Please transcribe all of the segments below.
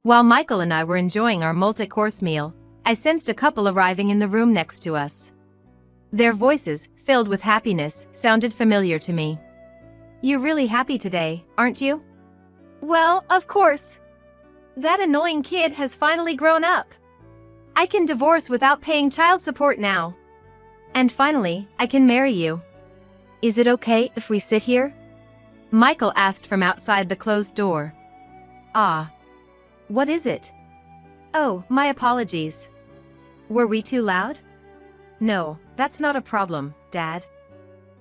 While Michael and I were enjoying our multi-course meal, I sensed a couple arriving in the room next to us. Their voices, filled with happiness, sounded familiar to me. "You're really happy today, aren't you?" "Well, of course. That annoying kid has finally grown up. I can divorce without paying child support now. And finally, I can marry you. Is it okay if we sit here?" Michael asked from outside the closed door. "Ah. What is it?" "Oh, my apologies. Were we too loud?" "No, that's not a problem, Dad."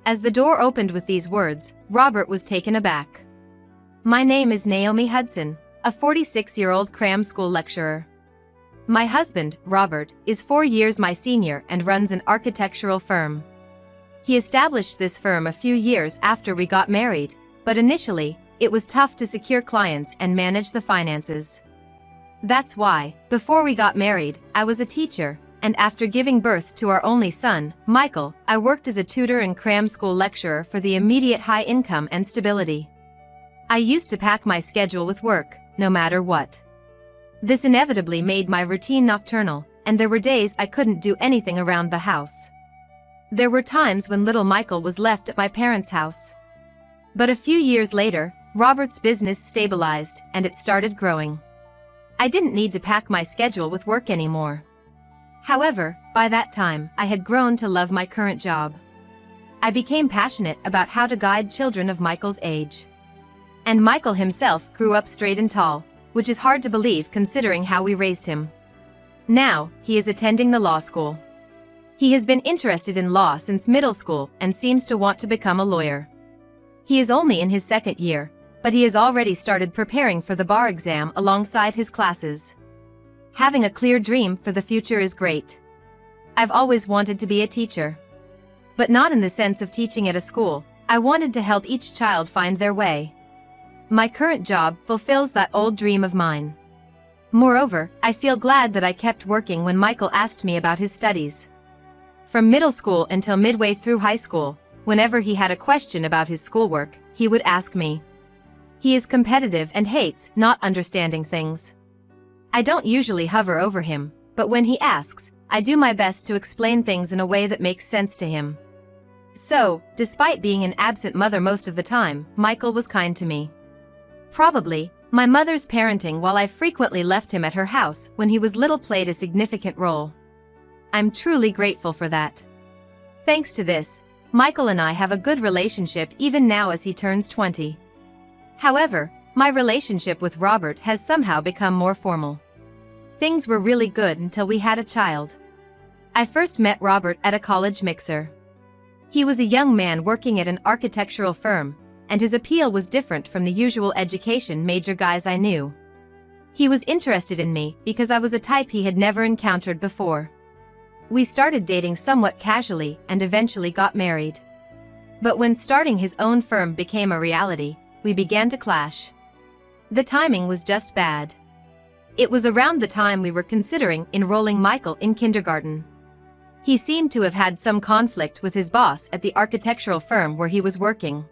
As the door opened with these words, Robert was taken aback. "My name is Naomi Hudson, a 46-year-old cram school lecturer. My husband, Robert, is 4 years my senior and runs an architectural firm. He established this firm a few years after we got married, but initially, it was tough to secure clients and manage the finances. That's why, before we got married, I was a teacher, and after giving birth to our only son, Michael, I worked as a tutor and cram school lecturer for the immediate high income and stability. I used to pack my schedule with work, no matter what. This inevitably made my routine nocturnal, and there were days I couldn't do anything around the house. There were times when little Michael was left at my parents' house. But a few years later, Robert's business stabilized, and it started growing. I didn't need to pack my schedule with work anymore. However, by that time, I had grown to love my current job. I became passionate about how to guide children of Michael's age. And Michael himself grew up straight and tall, which is hard to believe considering how we raised him. Now, he is attending the law school. He has been interested in law since middle school and seems to want to become a lawyer. He is only in his second year, but he has already started preparing for the bar exam alongside his classes. Having a clear dream for the future is great. I've always wanted to be a teacher. But not in the sense of teaching at a school. I wanted to help each child find their way. My current job fulfills that old dream of mine. Moreover, I feel glad that I kept working when Michael asked me about his studies. From middle school until midway through high school, whenever he had a question about his schoolwork, he would ask me. He is competitive and hates not understanding things. I don't usually hover over him, but when he asks, I do my best to explain things in a way that makes sense to him. So, despite being an absent mother most of the time, Michael was kind to me. Probably, my mother's parenting while I frequently left him at her house when he was little played a significant role. I'm truly grateful for that. Thanks to this, Michael and I have a good relationship even now as he turns 20. However, my relationship with Robert has somehow become more formal. Things were really good until we had a child. I first met Robert at a college mixer. He was a young man working at an architectural firm, and his appeal was different from the usual education major guys I knew. He was interested in me because I was a type he had never encountered before. We started dating somewhat casually and eventually got married. But when starting his own firm became a reality, we began to clash. The timing was just bad. It was around the time we were considering enrolling Michael in kindergarten. He seemed to have had some conflict with his boss at the architectural firm where he was working,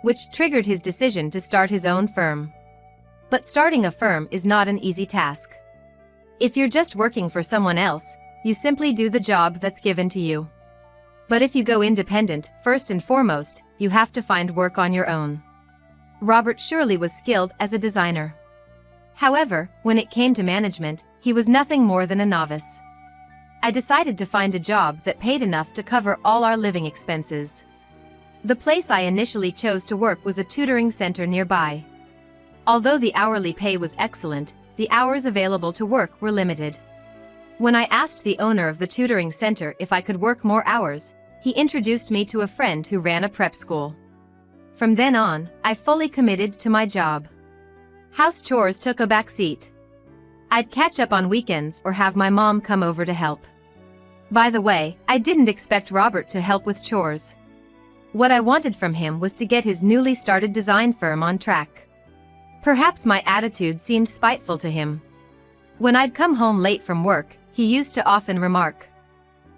which triggered his decision to start his own firm. But starting a firm is not an easy task. If you're just working for someone else, you simply do the job that's given to you. But if you go independent, first and foremost, you have to find work on your own. Robert surely was skilled as a designer. However, when it came to management, he was nothing more than a novice. I decided to find a job that paid enough to cover all our living expenses. The place I initially chose to work was a tutoring center nearby. Although the hourly pay was excellent, the hours available to work were limited. When I asked the owner of the tutoring center if I could work more hours, he introduced me to a friend who ran a prep school. From then on, I fully committed to my job. House chores took a back seat. I'd catch up on weekends or have my mom come over to help. By the way, I didn't expect Robert to help with chores. What I wanted from him was to get his newly started design firm on track. Perhaps my attitude seemed spiteful to him. When I'd come home late from work, he used to often remark,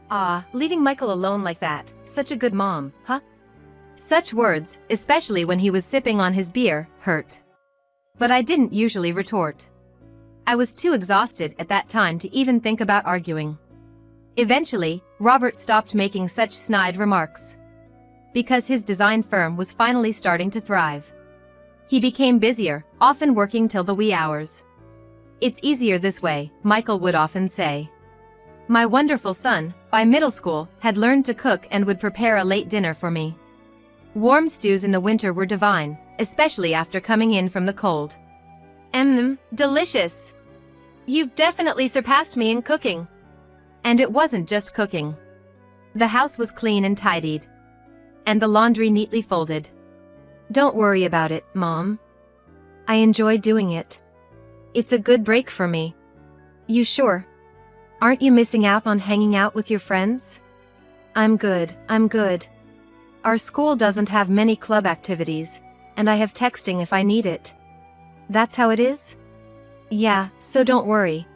"Ah, leaving Michael alone like that, such a good mom, huh?" Such words, especially when he was sipping on his beer, hurt. But I didn't usually retort. I was too exhausted at that time to even think about arguing. Eventually, Robert stopped making such snide remarks. Because his design firm was finally starting to thrive. He became busier, often working till the wee hours. "It's easier this way," Michael would often say. My wonderful son, by middle school, had learned to cook and would prepare a late dinner for me. Warm stews in the winter were divine, especially after coming in from the cold. Delicious. You've definitely surpassed me in cooking." And it wasn't just cooking. The house was clean and tidied. And the laundry neatly folded. "Don't worry about it, Mom. I enjoy doing it. It's a good break for me." "You sure? Aren't you missing out on hanging out with your friends?" I'm good. Our school doesn't have many club activities, and I have texting if I need it." "That's how it is?" "Yeah, so don't worry.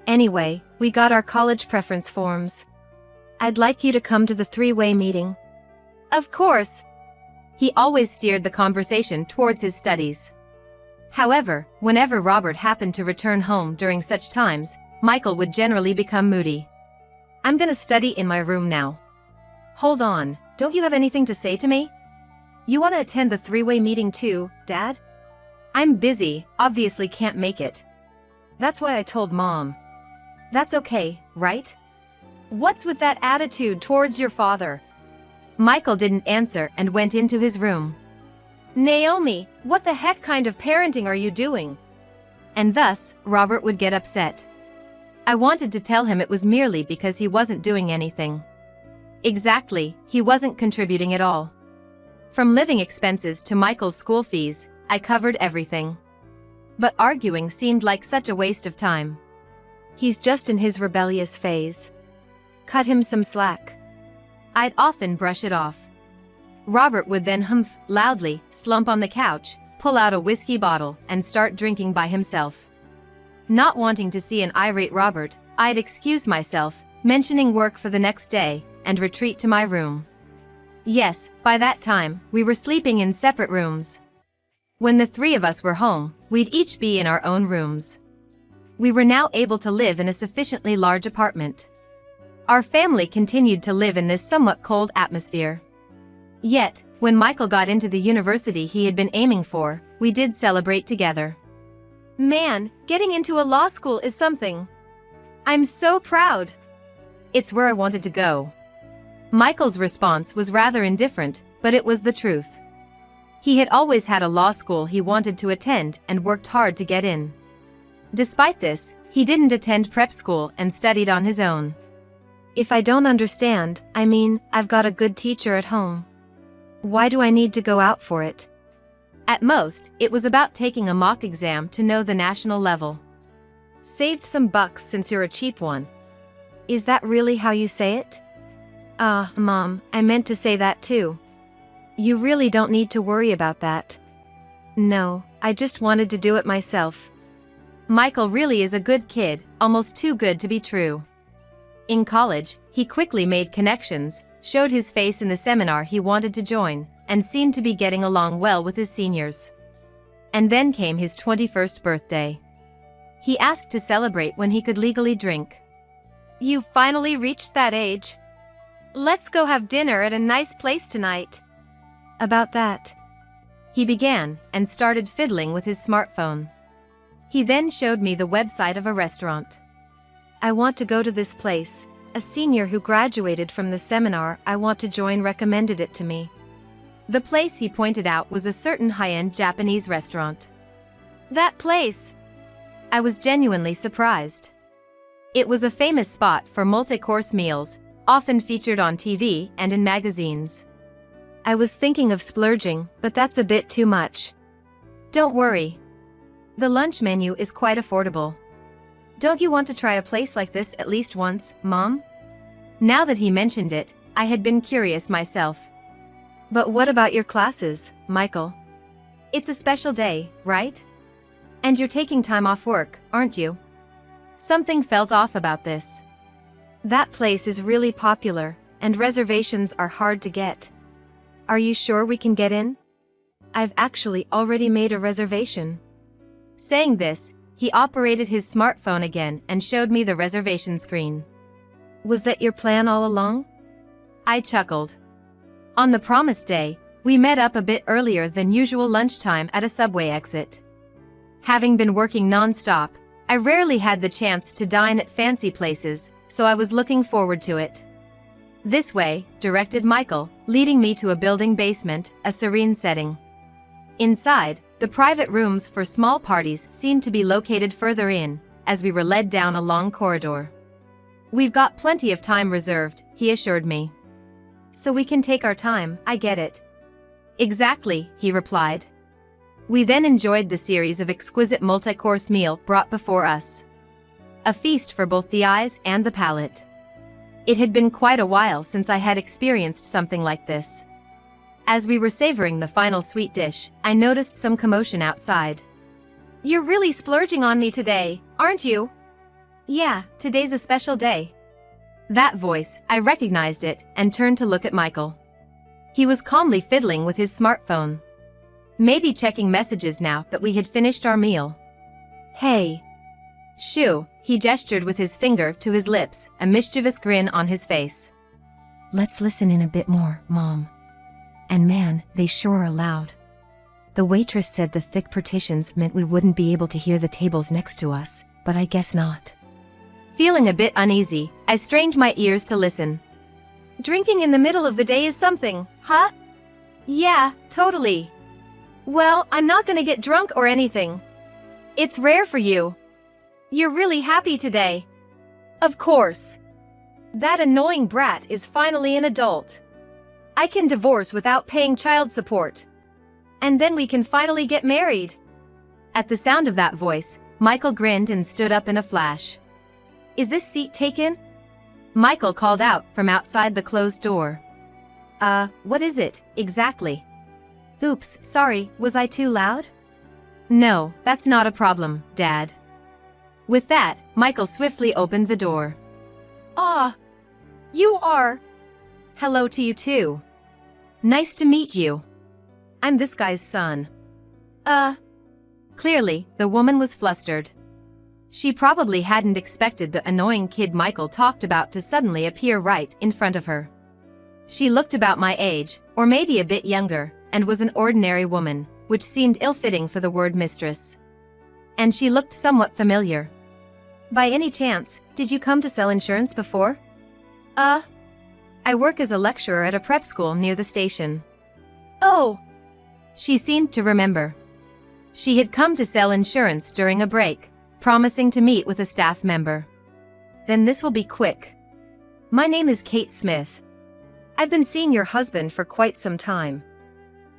Anyway, we got our college preference forms. I'd like you to come to the three-way meeting." "Of course." He always steered the conversation towards his studies. However, whenever Robert happened to return home during such times, Michael would generally become moody. "I'm gonna study in my room now." "Hold on, don't you have anything to say to me? You wanna attend the three-way meeting too, Dad?" "I'm busy, obviously can't make it." "That's why I told Mom." "That's okay, right? What's with that attitude towards your father?" Michael didn't answer and went into his room. "Naomi, what the heck kind of parenting are you doing?" And thus, Robert would get upset. I wanted to tell him it was merely because he wasn't doing anything. Exactly, he wasn't contributing at all. From living expenses to Michael's school fees, I covered everything. But arguing seemed like such a waste of time. He's just in his rebellious phase. Cut him some slack. I'd often brush it off. Robert would then humph loudly, slump on the couch, pull out a whiskey bottle, and start drinking by himself. Not wanting to see an irate Robert, I'd excuse myself, mentioning work for the next day, and retreat to my room. Yes, by that time, we were sleeping in separate rooms. When the three of us were home, we'd each be in our own rooms. We were now able to live in a sufficiently large apartment. Our family continued to live in this somewhat cold atmosphere. Yet, when Michael got into the university he had been aiming for, we did celebrate together. "Man, getting into a law school is something. I'm so proud. It's where I wanted to go." Michael's response was rather indifferent, but it was the truth. He had always had a law school he wanted to attend and worked hard to get in. Despite this, he didn't attend prep school and studied on his own. "If I don't understand, I mean, I've got a good teacher at home. Why do I need to go out for it?" At most, it was about taking a mock exam to know the national level. "Saved some bucks since you're a cheap one." Is that really how you say it? Mom, I meant to say that too. You really don't need to worry about that. No, I just wanted to do it myself. Michael really is a good kid, almost too good to be true. In college, he quickly made connections, showed his face in the seminar he wanted to join, and seemed to be getting along well with his seniors. And then came his 21st birthday. He asked to celebrate when he could legally drink. "You finally reached that age. Let's go have dinner at a nice place tonight." "About that," he began, and started fiddling with his smartphone. He then showed me the website of a restaurant. "I want to go to this place. A senior who graduated from the seminar I want to join recommended it to me." The place he pointed out was a certain high-end Japanese restaurant. "That place?" I was genuinely surprised. It was a famous spot for multi-course meals, often featured on TV and in magazines. I was thinking of splurging, but that's a bit too much. "Don't worry. The lunch menu is quite affordable. Don't you want to try a place like this at least once, Mom?" Now that he mentioned it, I had been curious myself. "But what about your classes, Michael? It's a special day, right? And you're taking time off work, aren't you?" Something felt off about this. "That place is really popular, and reservations are hard to get. Are you sure we can get in? I've actually already made a reservation." Saying this, He operated his smartphone again and showed me the reservation screen. Was that your plan all along? I chuckled. On the promised day, we met up a bit earlier than usual lunchtime at a subway exit. Having been working non-stop, I rarely had the chance to dine at fancy places, so I was looking forward to it. This way, directed Michael, leading me to a building basement, a serene setting. Inside, the private rooms for small parties seemed to be located further in, as we were led down a long corridor. We've got plenty of time reserved, he assured me. So we can take our time, I get it. Exactly, he replied. We then enjoyed the series of exquisite multi-course meal brought before us. A feast for both the eyes and the palate. It had been quite a while since I had experienced something like this. As we were savoring the final sweet dish, I noticed some commotion outside. You're really splurging on me today, aren't you? Yeah, today's a special day. That voice, I recognized it, and turned to look at Michael. He was calmly fiddling with his smartphone. Maybe checking messages now that we had finished our meal. Hey. Shoo, he gestured with his finger to his lips, a mischievous grin on his face. Let's listen in a bit more, Mom. And man, they sure are loud. The waitress said the thick partitions meant we wouldn't be able to hear the tables next to us, but I guess not. Feeling a bit uneasy, I strained my ears to listen. Drinking in the middle of the day is something, huh? Yeah, totally. Well, I'm not gonna get drunk or anything. It's rare for you. You're really happy today. Of course. That annoying brat is finally an adult. I can divorce without paying child support. And then we can finally get married. At the sound of that voice, Michael grinned and stood up in a flash. Is this seat taken? Michael called out from outside the closed door. What is it, exactly? Oops, sorry, was I too loud? No, that's not a problem, Dad. With that, Michael swiftly opened the door. You are. Hello to you too. Nice to meet you. I'm this guy's son. Clearly, the woman was flustered. She probably hadn't expected the annoying kid Michael talked about to suddenly appear right in front of her. She looked about my age, or maybe a bit younger, and was an ordinary woman, which seemed ill-fitting for the word mistress. And she looked somewhat familiar. By any chance, did you come to sell insurance before? I work as a lecturer at a prep school near the station. Oh! She seemed to remember. She had come to sell insurance during a break, promising to meet with a staff member. Then this will be quick. My name is Kate Smith. I've been seeing your husband for quite some time.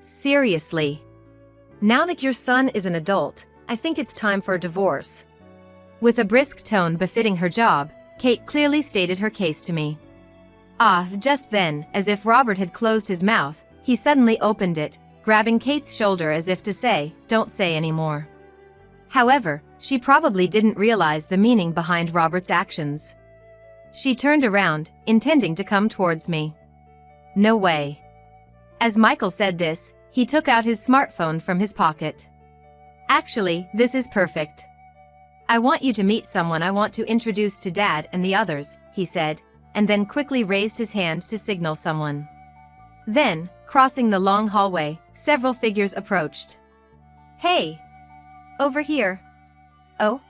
Seriously. Now that your son is an adult, I think it's time for a divorce. With a brisk tone befitting her job, Kate clearly stated her case to me. Just then, as if Robert had closed his mouth, he suddenly opened it, grabbing Kate's shoulder as if to say, don't say anymore. However, she probably didn't realize the meaning behind Robert's actions. She turned around, intending to come towards me. No way. As Michael said this, he took out his smartphone from his pocket. Actually, this is perfect. I want you to meet someone I want to introduce to Dad and the others, he said, and then quickly raised his hand to signal someone. Then, crossing the long hallway, several figures approached. Hey! Over here. Oh?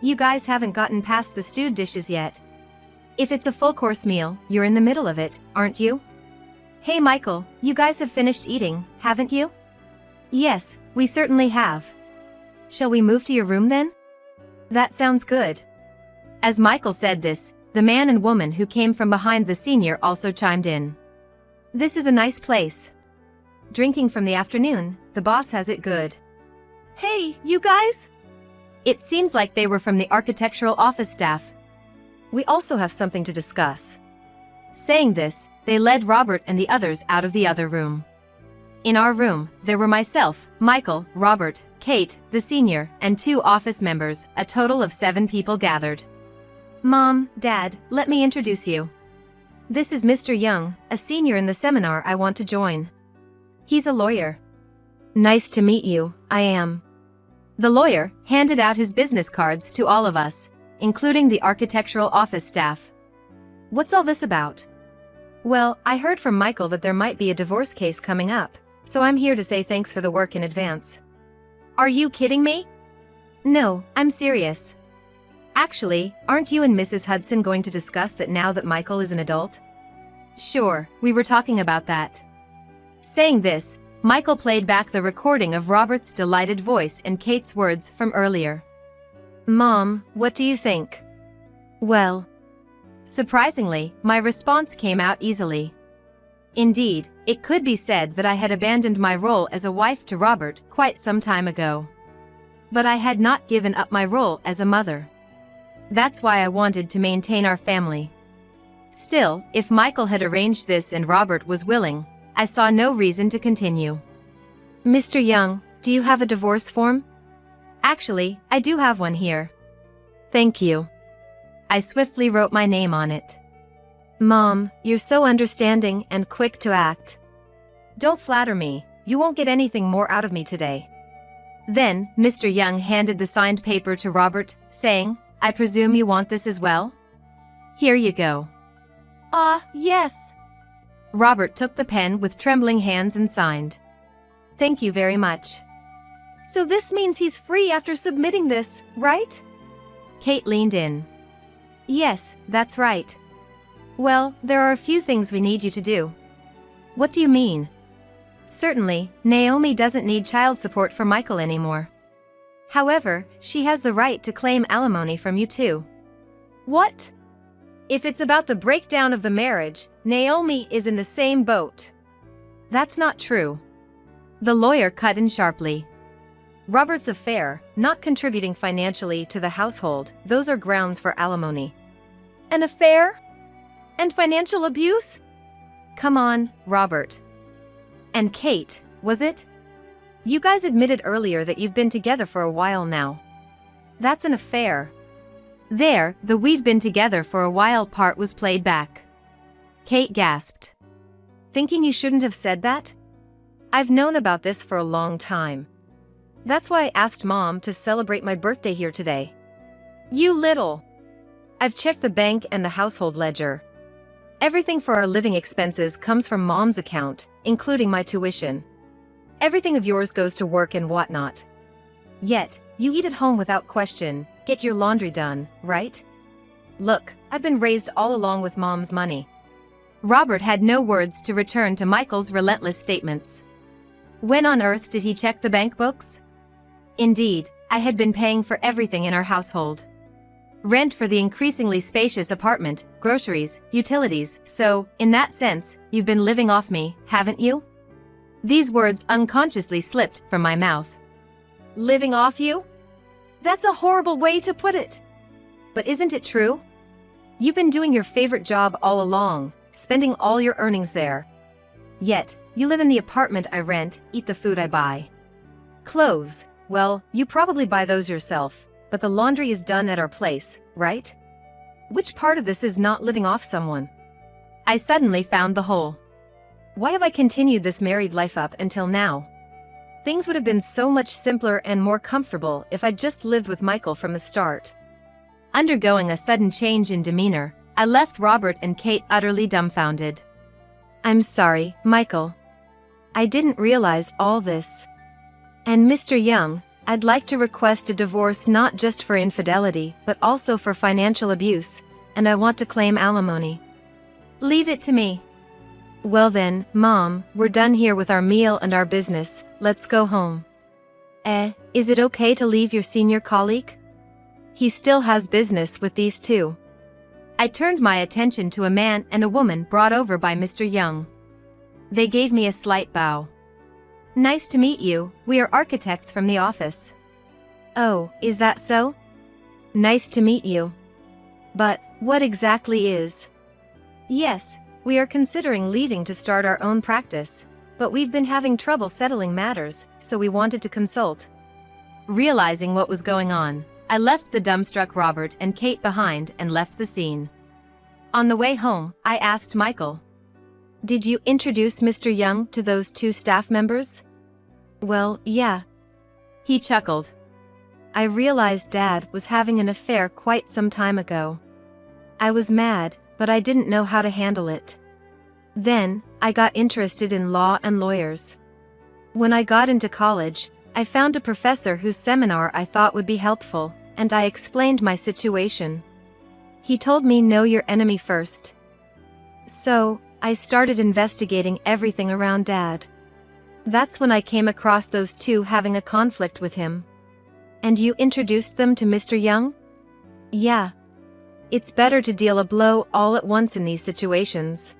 You guys haven't gotten past the stewed dishes yet. If it's a full-course meal, you're in the middle of it, aren't you? Hey Michael, you guys have finished eating, haven't you? Yes, we certainly have. Shall we move to your room then? That sounds good. As Michael said this, the man and woman who came from behind the senior also chimed in. This is a nice place. Drinking from the afternoon, the boss has it good. Hey, you guys? It seems like they were from the architectural office staff. We also have something to discuss. Saying this, they led Robert and the others out of the other room. In our room, there were myself, Michael, Robert, Kate, the senior, and 2 office members, a total of 7 people gathered. Mom, Dad, let me introduce you. This is Mr. Young, a senior in the seminar I want to join. He's a lawyer. Nice to meet you, I am. The lawyer handed out his business cards to all of us, including the architectural office staff. What's all this about? Well, I heard from Michael that there might be a divorce case coming up, so I'm here to say thanks for the work in advance. Are you kidding me? No, I'm serious. Actually, aren't you and Mrs. Hudson going to discuss that now that Michael is an adult? Sure, we were talking about that. Saying this, Michael played back the recording of Robert's delighted voice and Kate's words from earlier. Mom, what do you think? Well, surprisingly, my response came out easily. Indeed, it could be said that I had abandoned my role as a wife to Robert quite some time ago. But I had not given up my role as a mother. That's why I wanted to maintain our family. Still, if Michael had arranged this and Robert was willing, I saw no reason to continue. Mr. Young, do you have a divorce form? Actually, I do have one here. Thank you. I swiftly wrote my name on it. Mom, you're so understanding and quick to act. Don't flatter me, you won't get anything more out of me today. Then, Mr. Young handed the signed paper to Robert, saying, I presume you want this as well? Here you go. Yes. Robert took the pen with trembling hands and signed. Thank you very much. So this means he's free after submitting this, right? Kate leaned in. Yes, that's right. Well, there are a few things we need you to do. What do you mean? Certainly, Naomi doesn't need child support for Michael anymore. However, she has the right to claim alimony from you too. What? If it's about the breakdown of the marriage, Naomi is in the same boat. That's not true. The lawyer cut in sharply. Robert's affair, not contributing financially to the household, those are grounds for alimony. An affair? And financial abuse? Come on, Robert. And Kate, was it? You guys admitted earlier that you've been together for a while now. That's an affair. There, the "we've been together for a while" part was played back. Kate gasped. Thinking you shouldn't have said that? I've known about this for a long time. That's why I asked Mom to celebrate my birthday here today. You little! I've checked the bank and the household ledger. Everything for our living expenses comes from Mom's account, including my tuition. Everything of yours goes to work and whatnot. Yet, you eat at home without question, get your laundry done, right? Look, I've been raised all along with Mom's money. Robert had no words to return to Michael's relentless statements. When on earth did he check the bank books? Indeed, I had been paying for everything in our household. Rent for the increasingly spacious apartment, groceries, utilities, so, in that sense, you've been living off me, haven't you? These words unconsciously slipped from my mouth. Living off you? That's a horrible way to put it. But isn't it true? You've been doing your favorite job all along, spending all your earnings there. Yet, you live in the apartment I rent, eat the food I buy. Clothes, well, you probably buy those yourself, but the laundry is done at our place, right? Which part of this is not living off someone? I suddenly found the hole. Why have I continued this married life up until now? Things would have been so much simpler and more comfortable if I'd just lived with Michael from the start. Undergoing a sudden change in demeanor, I left Robert and Kate utterly dumbfounded. I'm sorry, Michael. I didn't realize all this. And Mr. Young, I'd like to request a divorce not just for infidelity, but also for financial abuse, and I want to claim alimony. Leave it to me. Well then, Mom, we're done here with our meal and our business, let's go home. Is it okay to leave your senior colleague? He still has business with these two. I turned my attention to a man and a woman brought over by Mr. Young. They gave me a slight bow. Nice to meet you, we are architects from the office. Oh, is that so? Nice to meet you. But, what exactly is? Yes, we are considering leaving to start our own practice, but we've been having trouble settling matters, so we wanted to consult. Realizing what was going on, I left the dumbstruck Robert and Kate behind and left the scene. On the way home, I asked Michael. Did you introduce Mr. Young to those two staff members? Well, yeah. He chuckled. I realized Dad was having an affair quite some time ago. I was mad, but I didn't know how to handle it. Then, I got interested in law and lawyers. When I got into college, I found a professor whose seminar I thought would be helpful, and I explained my situation. He told me know your enemy first. So, I started investigating everything around Dad. That's when I came across those two having a conflict with him. And you introduced them to Mr. Young? Yeah. It's better to deal a blow all at once in these situations.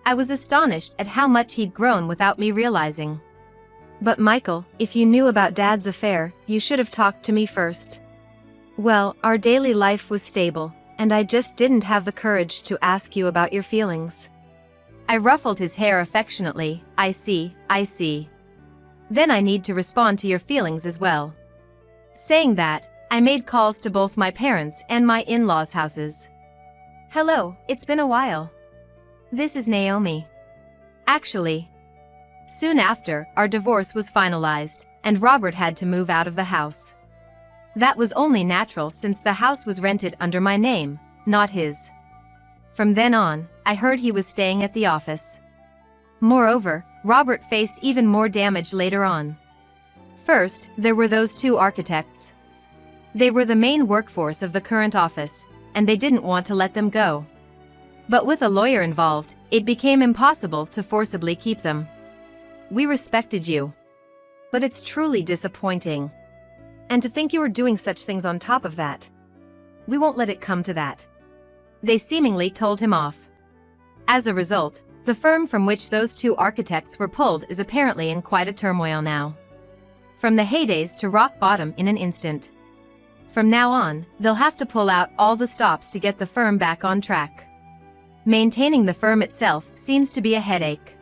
I was astonished at how much he'd grown without me realizing. But Michael, if you knew about Dad's affair, you should have talked to me first. Well, our daily life was stable, and I just didn't have the courage to ask you about your feelings. I ruffled his hair affectionately. I see. Then I need to respond to your feelings as well. Saying that, I made calls to both my parents and my in-laws' houses. Hello, it's been a while. This is Naomi. Actually, soon after, our divorce was finalized, and Robert had to move out of the house. That was only natural since the house was rented under my name, not his. From then on, I heard he was staying at the office. Moreover, Robert faced even more damage later on. First, there were those two architects. They were the main workforce of the current office, and they didn't want to let them go. But with a lawyer involved, it became impossible to forcibly keep them. We respected you. But it's truly disappointing. And to think you were doing such things on top of that. We won't let it come to that. They seemingly told him off. As a result, the firm from which those two architects were pulled is apparently in quite a turmoil now. From the heydays to rock bottom in an instant. From now on, they'll have to pull out all the stops to get the firm back on track. Maintaining the firm itself seems to be a headache.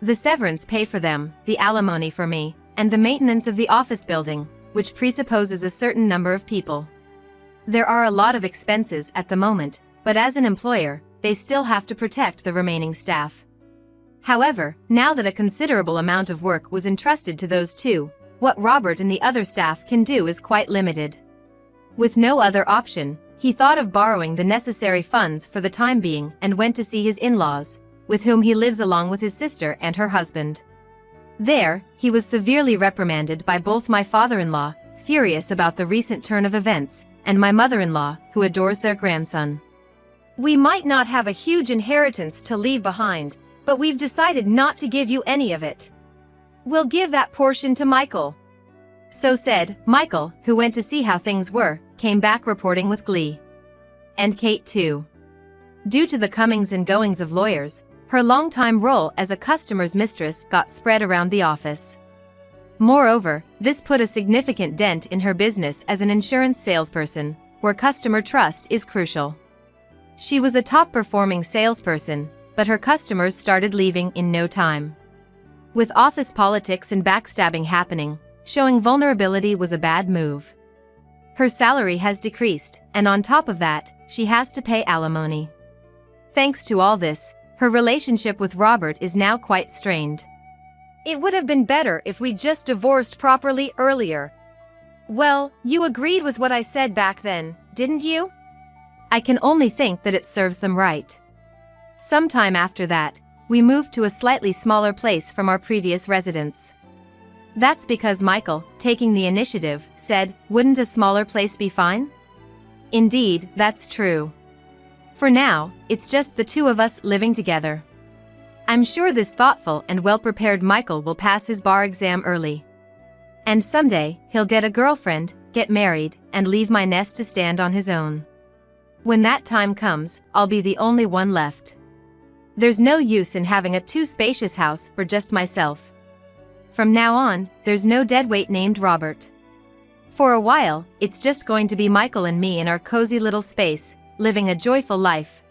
The severance pay for them, the alimony for me, and the maintenance of the office building, which presupposes a certain number of people. There are a lot of expenses at the moment, but as an employer, they still have to protect the remaining staff. However, now that a considerable amount of work was entrusted to those two, what Robert and the other staff can do is quite limited. With no other option, he thought of borrowing the necessary funds for the time being and went to see his in-laws, with whom he lives along with his sister and her husband. There, he was severely reprimanded by both my father-in-law, furious about the recent turn of events, and my mother-in-law, who adores their grandson. We might not have a huge inheritance to leave behind, but we've decided not to give you any of it. We'll give that portion to Michael. So said, Michael, who went to see how things were, came back reporting with glee. And Kate too. Due to the comings and goings of lawyers, her longtime role as a customer's mistress got spread around the office. Moreover, this put a significant dent in her business as an insurance salesperson, where customer trust is crucial. She was a top-performing salesperson, but her customers started leaving in no time. With office politics and backstabbing happening, showing vulnerability was a bad move. Her salary has decreased, and on top of that, she has to pay alimony. Thanks to all this, her relationship with Robert is now quite strained. It would have been better if we just divorced properly earlier. Well, you agreed with what I said back then, didn't you? I can only think that it serves them right. Sometime after that, we moved to a slightly smaller place from our previous residence. That's because Michael, taking the initiative, said, wouldn't a smaller place be fine? Indeed, that's true. For now, it's just the two of us living together. I'm sure this thoughtful and well-prepared Michael will pass his bar exam early. And someday, he'll get a girlfriend, get married, and leave my nest to stand on his own. When that time comes, I'll be the only one left. There's no use in having a too-spacious house for just myself. From now on, there's no deadweight named Robert. For a while, it's just going to be Michael and me in our cozy little space, living a joyful life,